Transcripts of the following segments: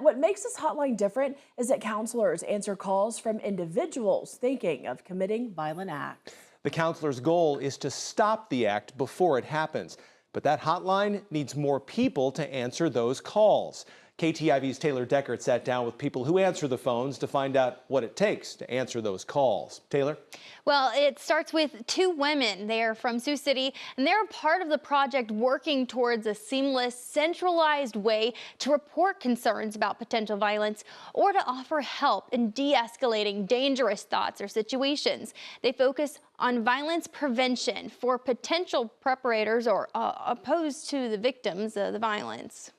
What makes this hotline different is that counselors answer calls from individuals thinking of committing violent acts. The counselor's goal is to stop the act before it happens, but that hotline needs more people to answer those calls. KTIV's Taylor Deckert sat down with people who answer the phones to find out what it takes to answer those calls. Taylor? Well, it starts with two women. They're from Sioux City, and they're part of the project working towards a seamless, centralized way to report concerns about potential violence or to offer help in de-escalating dangerous thoughts or situations. They focus on violence prevention for potential perpetrators or opposed to the victims of the violence.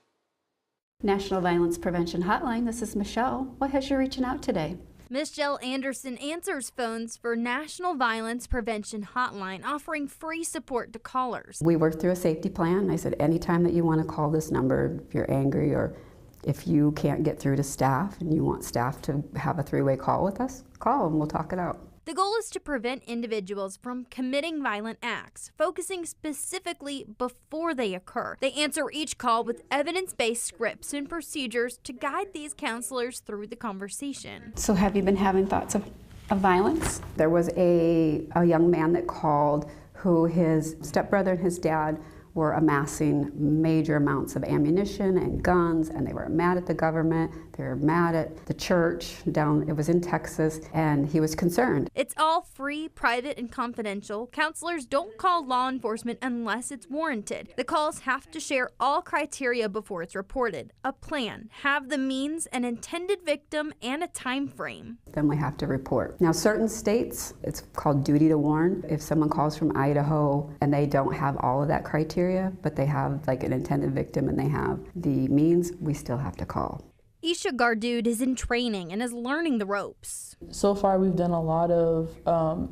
National Violence Prevention Hotline, this is Michelle. What has you reaching out today? Michelle Anderson answers phones for National Violence Prevention Hotline, offering free support to callers. We worked through a safety plan. I said anytime that you want to call this number, if you're angry or if you can't get through to staff and you want staff to have a three-way call with us, call and we'll talk it out. The goal is to prevent individuals from committing violent acts, focusing specifically before they occur. They answer each call with evidence-based scripts and procedures to guide these counselors through the conversation. So have you been having thoughts of violence? There was a young man that called who his stepbrother and his dad were amassing major amounts of ammunition and guns, and they were mad at the government, they were mad at the church it was in Texas, and he was concerned. It's all free, private, and confidential. Counselors don't call law enforcement unless it's warranted. The calls have to share all criteria before it's reported. A plan, have the means, an intended victim, and a time frame. Then we have to report. Now certain states, it's called duty to warn. If someone calls from Idaho and they don't have all of that criteria, but they have like an intended victim and they have the means, we still have to call. Isha Gardoud is in training and is learning the ropes. So far we've done a lot of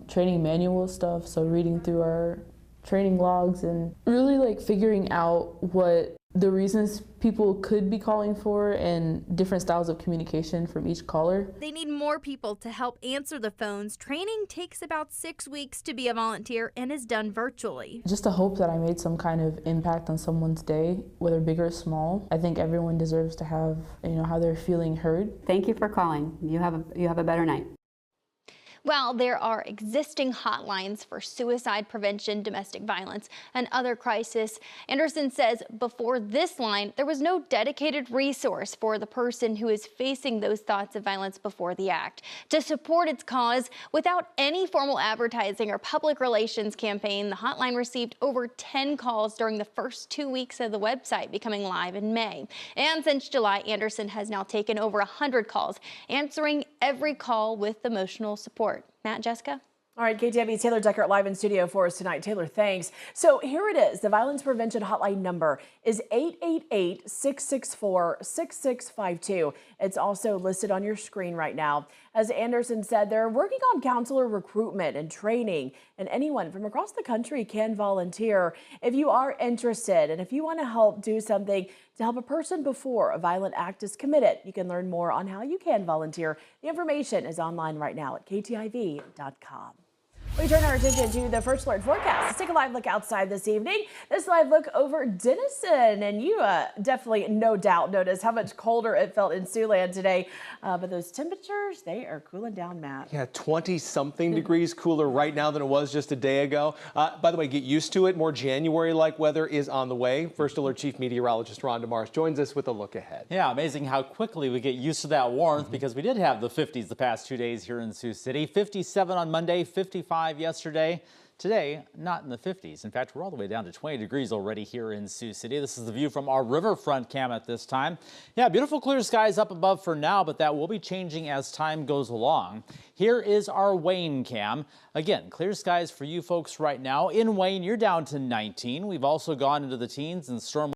training manual stuff, so reading through our training logs and really like figuring out what the reasons people could be calling for and different styles of communication from each caller. They need more people to help answer the phones. Training takes about 6 weeks to be a volunteer and is done virtually. Just to hope that I made some kind of impact on someone's day, whether big or small. I think everyone deserves to have, how they're feeling heard. Thank you for calling. You have a better night. Well, there are existing hotlines for suicide prevention, domestic violence, and other crises. Anderson says before this line, there was no dedicated resource for the person who is facing those thoughts of violence before the act. To support its cause, without any formal advertising or public relations campaign, the hotline received over 10 calls during the first 2 weeks of the website becoming live in May. And since July, Anderson has now taken over 100 calls, answering every call with emotional support. Matt, Jessica? All right, KTIV's Taylor Deckert live in studio for us tonight. Taylor, thanks. So here it is. The Violence Prevention Hotline number is 888-664-6652. It's also listed on your screen right now. As Anderson said, they're working on counselor recruitment and training, and anyone from across the country can volunteer. If you are interested and if you want to help do something to help a person before a violent act is committed, you can learn more on how you can volunteer. The information is online right now at KTIV.com. We turn our attention to the First Alert forecast. Let's take a live look outside this evening. This live look over Denison, and you definitely, no doubt, noticed how much colder it felt in Siouxland today. But those temperatures, they are cooling down, Matt. Yeah, 20-something degrees cooler right now than it was just a day ago. By the way, get used to it. More January-like weather is on the way. First Alert Chief Meteorologist Rhonda Morris joins us with a look ahead. Yeah, amazing how quickly we get used to that warmth because we did have the 50s the past 2 days here in Sioux City. 57 on Monday, 55 yesterday. Today, not in the 50s. In fact, we're all the way down to 20 degrees already here in Sioux City. This is the view from our riverfront cam at this time. Yeah, beautiful clear skies up above for now, but that will be changing as time goes along. Here is our Wayne cam. Again, clear skies for you folks right now. In Wayne, you're down to 19. We've also gone into the teens and storm